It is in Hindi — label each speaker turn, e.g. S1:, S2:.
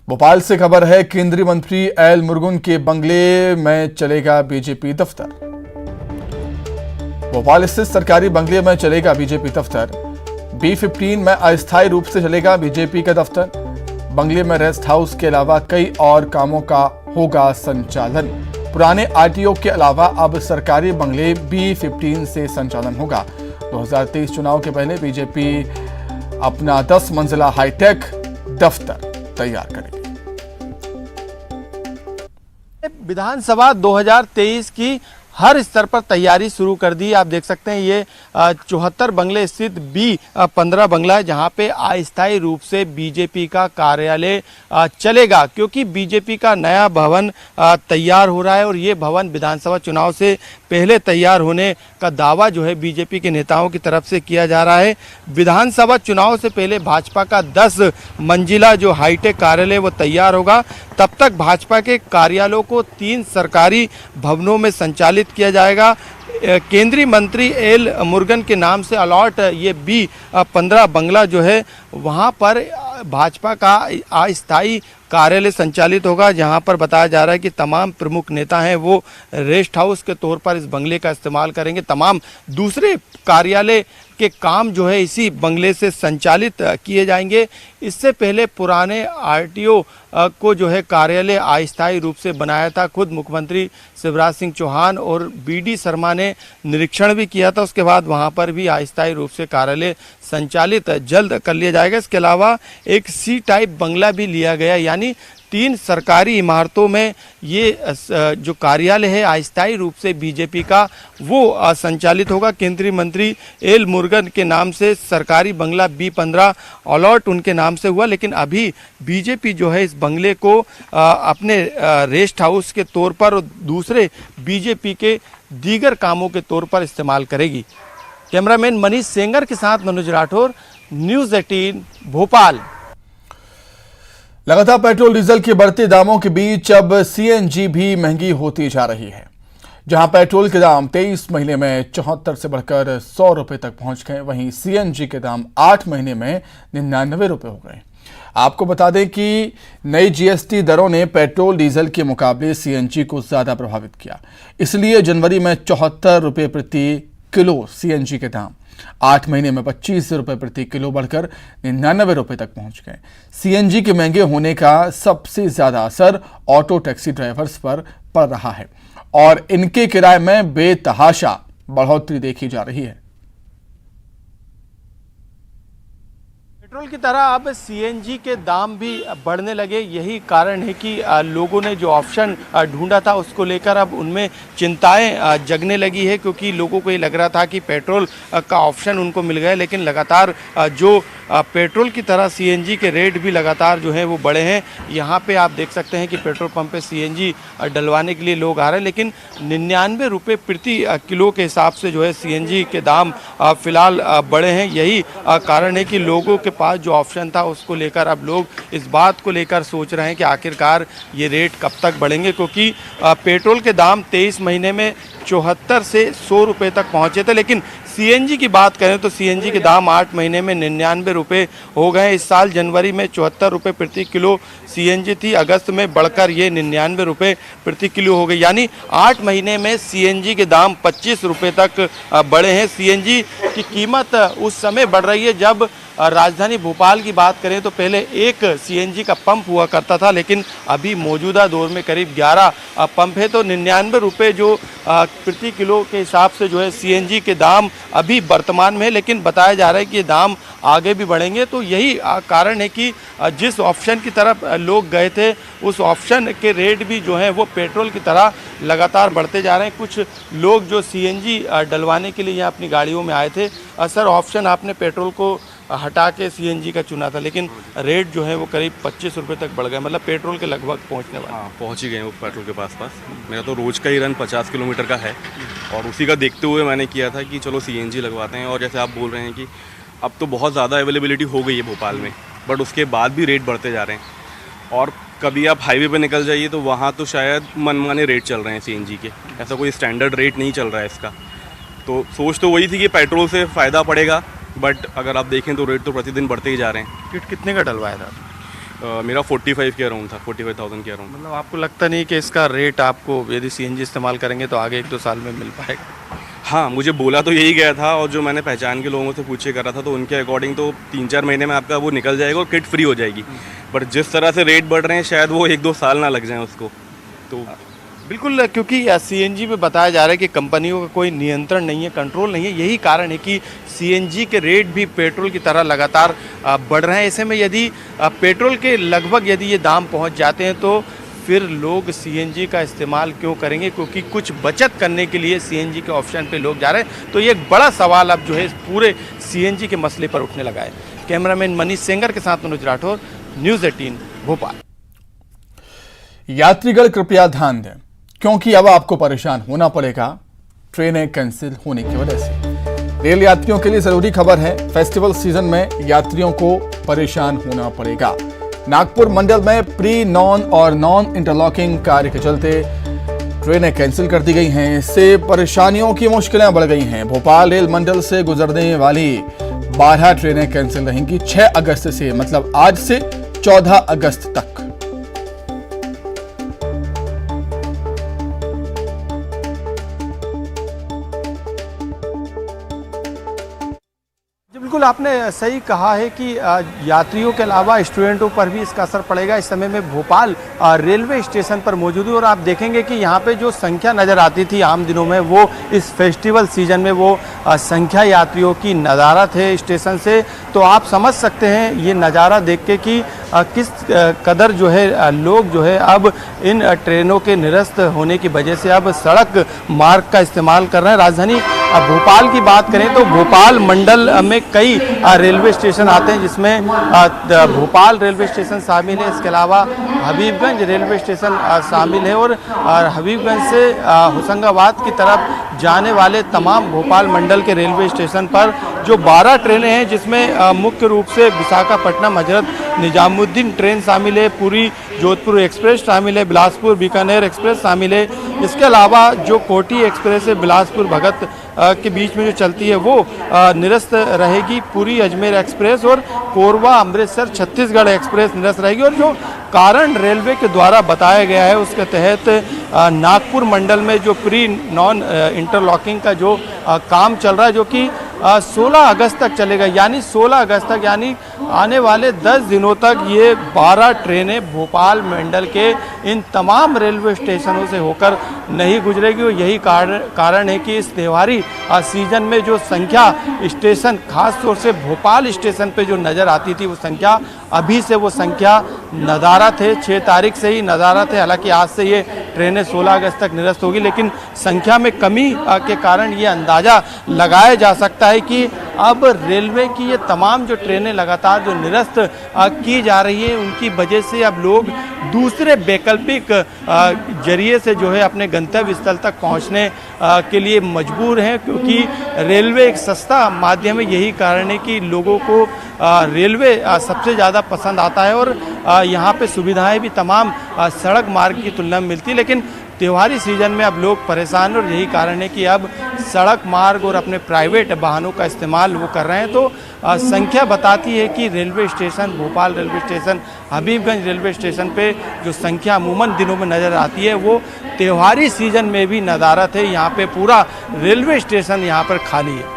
S1: भोपाल से खबर है, केंद्रीय मंत्री एल मुरुगन के बंगले में चलेगा बीजेपी दफ्तर। भोपाल स्थित सरकारी बंगले में चलेगा बीजेपी दफ्तर। B15 में अस्थायी रूप से चलेगा बीजेपी का दफ्तर। बंगले में रेस्ट हाउस के अलावा कई और कामों का होगा संचालन। पुराने आरटीओ के अलावा अब सरकारी बंगले B15 से संचालन होगा। 2023 चुनाव के पहले बीजेपी अपना 10 मंजिला हाईटेक दफ्तर तैयार करेगी।
S2: विधानसभा 2023 की हर स्तर पर तैयारी शुरू कर दी। आप देख सकते हैं ये 74 बंगले स्थित B15 बंगला है, जहां पे अस्थायी रूप से बीजेपी का कार्यालय चलेगा, क्योंकि बीजेपी का नया भवन तैयार हो रहा है और ये भवन विधानसभा चुनाव से पहले तैयार होने का दावा जो है बीजेपी के नेताओं की तरफ से किया जा रहा है। विधानसभा चुनाव से पहले भाजपा का 10 मंजिला जो हाईटेक कार्यालय वो तैयार होगा। तब तक भाजपा के कार्यालयों को 3 सरकारी भवनों में संचालित किया जाएगा। केंद्रीय मंत्री एल मुरुगन के नाम से अलॉट ये B15 बंगला जो है वहाँ पर भाजपा का अस्थायी कार्यालय संचालित होगा, जहां पर बताया जा रहा है कि तमाम प्रमुख नेता हैं वो रेस्ट हाउस के तौर पर इस बंगले का इस्तेमाल करेंगे। तमाम दूसरे कार्यालय के काम जो है इसी बंगले से संचालित किए जाएंगे। इससे पहले पुराने आरटीओ को जो है कार्यालय अस्थायी रूप से बनाया था। खुद मुख्यमंत्री शिवराज सिंह चौहान और BD शर्मा ने निरीक्षण भी किया था। उसके बाद वहां पर भी अस्थायी रूप से कार्यालय संचालित जल्द कर लिया जाएगा। इसके अलावा एक C टाइप बंगला भी लिया गया, यानी 3 सरकारी इमारतों में ये जो कार्यालय है अस्थायी रूप से बीजेपी का वो संचालित होगा। केंद्रीय मंत्री एल मुरुगन के नाम से सरकारी बंगला B15 अलॉट उनके नाम से हुआ, लेकिन अभी बीजेपी जो है इस बंगले को अपने रेस्ट हाउस के तौर पर और दूसरे बीजेपी के दीगर कामों के तौर पर इस्तेमाल करेगी। कैमरामैन मनीष सेंगर के साथ मनोज राठौर, न्यूज़ 18 भोपाल।
S1: लगातार पेट्रोल डीजल के बढ़ते दामों के बीच अब CNG भी महंगी होती जा रही है। जहां पेट्रोल के दाम 23 महीने में 74 से बढ़कर 100 रुपए तक पहुंच गए, वहीं CNG के दाम 8 महीने में 99 रुपए हो गए। आपको बता दें कि नई GST दरों ने पेट्रोल डीजल के मुकाबले CNG को ज्यादा प्रभावित किया। इसलिए जनवरी में 74 रुपए प्रति किलो CNG के दाम 8 महीने में 25 रुपए प्रति किलो बढ़कर 99 रुपए तक पहुंच गए। CNG के महंगे होने का सबसे ज्यादा असर ऑटो टैक्सी ड्राइवर्स पर पड़ रहा है और इनके किराए में बेतहाशा बढ़ोतरी देखी जा रही है।
S2: पेट्रोल की तरह अब CNG के दाम भी बढ़ने लगे। यही कारण है कि लोगों ने जो ऑप्शन ढूंढा था उसको लेकर अब उनमें चिंताएं जगने लगी है, क्योंकि लोगों को ये लग रहा था कि पेट्रोल का ऑप्शन उनको मिल गया, लेकिन लगातार जो पेट्रोल की तरह CNG के रेट भी लगातार जो है वो बढ़े हैं। यहाँ पे आप देख सकते हैं कि पेट्रोल पंप पे CNG डलवाने के लिए लोग आ रहे हैं, लेकिन 99 रुपये प्रति किलो के हिसाब से जो है CNG के दाम फिलहाल बढ़े हैं। यही कारण है कि लोगों के पास जो ऑप्शन था उसको लेकर अब लोग इस बात को लेकर सोच रहे हैं कि आखिरकार ये रेट कब तक बढ़ेंगे, क्योंकि पेट्रोल के दाम 23 महीने में 74 से 100 रुपये तक पहुँचे थे, लेकिन CNG की बात करें तो CNG के दाम 8 महीने में 99 रुपये हो गए। इस साल जनवरी में 74 रुपये प्रति किलो CNG थी, अगस्त में बढ़कर ये 99 रुपये प्रति किलो हो गई, यानी 8 महीने में CNG के दाम 25 रुपये तक बढ़े हैं। CNG की कीमत उस समय बढ़ रही है जब राजधानी भोपाल की बात करें तो पहले एक CNG का पंप हुआ करता था, लेकिन अभी मौजूदा दौर में करीब 11 पंप है, तो 99 रुपये जो प्रति किलो के हिसाब से जो है CNG के दाम अभी वर्तमान में है, लेकिन बताया जा रहा है कि ये दाम आगे भी बढ़ेंगे। तो यही कारण है कि जिस ऑप्शन की तरफ लोग गए थे उस ऑप्शन के रेट भी जो है वो पेट्रोल की तरह लगातार बढ़ते जा रहे हैं। कुछ लोग जो CNG डलवाने के लिए यहाँ अपनी गाड़ियों में आए थे, सर ऑप्शन आपने पेट्रोल को हटा के CNG का चुना था, लेकिन रेट जो है वो करीब 25 रुपये तक बढ़ गया, मतलब पेट्रोल के लगभग पहुंचने वाला।
S3: हाँ, पहुंच ही गए वो पेट्रोल के पास। मेरा तो रोज़ का ही रन 50 किलोमीटर का है और उसी का देखते हुए मैंने किया था कि चलो CNG लगवाते हैं। और जैसे आप बोल रहे हैं कि अब तो बहुत ज़्यादा अवेलेबिलिटी हो गई है भोपाल में, बट उसके बाद भी रेट बढ़ते जा रहे हैं। और कभी आप हाईवे पे निकल जाइए तो वहाँ तो शायद मनमाने रेट चल रहे हैं CNG के, ऐसा कोई स्टैंडर्ड रेट नहीं चल रहा है इसका। तो सोच तो वही थी कि पेट्रोल से फ़ायदा पड़ेगा, बट अगर आप देखें तो रेट तो प्रतिदिन बढ़ते ही जा रहे हैं।
S2: किट कितने का डलवाया था?
S3: मेरा 45 के अराउंड था, 45,000 के अराउंड।
S2: मतलब आपको लगता नहीं कि इसका रेट आपको यदि सीएनजी इस्तेमाल करेंगे तो आगे 1-2 साल में मिल पाएगा?
S3: हाँ, मुझे बोला तो यही गया था, और जो मैंने पहचान के लोगों से पूछे करा था तो उनके अकॉर्डिंग तो 3-4 महीने में आपका वो निकल जाएगा और किट फ्री हो जाएगी। बट जिस तरह से रेट बढ़ रहे हैं शायद वो 1-2 साल ना लग जाएं उसको। तो
S2: बिल्कुल, क्योंकि सीएनजी में बताया जा रहा है कि कंपनियों का कोई नियंत्रण नहीं है, कंट्रोल नहीं है। यही कारण है कि सीएनजी के रेट भी पेट्रोल की तरह लगातार बढ़ रहे हैं। ऐसे में यदि पेट्रोल के लगभग यदि ये दाम पहुंच जाते हैं तो फिर लोग सीएनजी का इस्तेमाल क्यों करेंगे? क्योंकि कुछ बचत करने के लिए सीएनजी के ऑप्शन पे लोग जा रहे हैं। तो ये एक बड़ा सवाल अब जो है इस पूरे सीएनजी के मसले पर उठने लगा है। कैमरामैन मनीष सेंगर के साथ मनोज राठौर, न्यूज़ 18 भोपाल।
S1: यात्रीगण कृपया ध्यान दें, क्योंकि अब आपको परेशान होना पड़ेगा ट्रेनें कैंसिल होने की वजह से। रेल यात्रियों के लिए जरूरी खबर है, फेस्टिवल सीजन में यात्रियों को परेशान होना पड़ेगा। नागपुर मंडल में प्री नॉन और नॉन इंटरलॉकिंग कार्य के चलते ट्रेनें कैंसिल कर दी गई हैं। इससे परेशानियों की मुश्किलें बढ़ गई हैं। भोपाल रेल मंडल से गुजरने वाली 12 ट्रेनें कैंसिल रहेंगी 6 अगस्त से, मतलब आज से 14 अगस्त तक।
S2: बिल्कुल आपने सही कहा है कि यात्रियों के अलावा स्टूडेंटों पर भी इसका असर पड़ेगा। इस समय में भोपाल रेलवे स्टेशन पर मौजूद हूँ और आप देखेंगे कि यहाँ पे जो संख्या नज़र आती थी आम दिनों में, वो इस फेस्टिवल सीजन में वो संख्या यात्रियों की नज़ारत है स्टेशन से। तो आप समझ सकते हैं ये नज़ारा देख के कि किस कदर जो है लोग जो है अब इन ट्रेनों के निरस्त होने की वजह से अब सड़क मार्ग का इस्तेमाल कर रहे हैं। राजधानी भोपाल की बात करें तो भोपाल मंडल में कई रेलवे स्टेशन आते हैं, जिसमें भोपाल रेलवे स्टेशन शामिल है। इसके अलावा हबीबगंज रेलवे स्टेशन शामिल है और हबीबगंज से होशंगाबाद की तरफ जाने वाले तमाम भोपाल मंडल के रेलवे स्टेशन पर जो 12 ट्रेनें हैं, जिसमें मुख्य रूप से विशाखापट्टनम हजरत निजामुद्दीन ट्रेन शामिल है, पुरी जोधपुर एक्सप्रेस शामिल है, बिलासपुर बीकानेर एक्सप्रेस शामिल है। इसके अलावा जो कोटी एक्सप्रेस है बिलासपुर भगत के बीच में जो चलती है वो निरस्त रहेगी। पुरी अजमेर एक्सप्रेस और कोरबा अमृतसर छत्तीसगढ़ एक्सप्रेस निरस्त रहेगी। और जो कारण रेलवे के द्वारा बताया गया है उसके तहत नागपुर मंडल में जो प्री नॉन इंटरलॉकिंग का जो काम चल रहा है, जो कि 16 अगस्त तक चलेगा, यानी 16 अगस्त तक, यानी आने वाले 10 दिनों तक ये 12 ट्रेनें भोपाल मंडल के इन तमाम रेलवे स्टेशनों से होकर नहीं गुजरेगी। और यही कारण है कि इस त्योहारी सीजन में जो संख्या स्टेशन, खास तौर से भोपाल स्टेशन पे जो नज़र आती थी, वो संख्या अभी से वो संख्या नदारत है। 6 तारीख से ही नदारत है। हालांकि आज से ये ट्रेनें 16 अगस्त तक निरस्त होगी, लेकिन संख्या में कमी के कारण ये अंदाज़ा लगाया जा सकता है कि अब रेलवे की ये तमाम जो ट्रेनें लगातार जो निरस्त की जा रही है, उनकी वजह से अब लोग दूसरे वैकल्पिक जरिए से जो है अपने गंतव्य स्थल तक पहुंचने के लिए मजबूर हैं, क्योंकि रेलवे एक सस्ता माध्यम है। यही कारण है कि लोगों को रेलवे सबसे ज़्यादा पसंद आता है और यहाँ पे सुविधाएं भी तमाम सड़क मार्ग की तुलना में मिलती है। लेकिन त्योहारी सीजन में अब लोग परेशान हैं और यही कारण है कि अब सड़क मार्ग और अपने प्राइवेट वाहनों का इस्तेमाल वो कर रहे हैं। तो संख्या बताती है कि railway station, Bhopal railway station, Habibganj railway station पे जो संख्या अमूमन दिनों में नज़र आती है वो त्योहारी सीजन में भी नदारत है। यहाँ पे पूरा रेलवे स्टेशन यहाँ पर खाली है।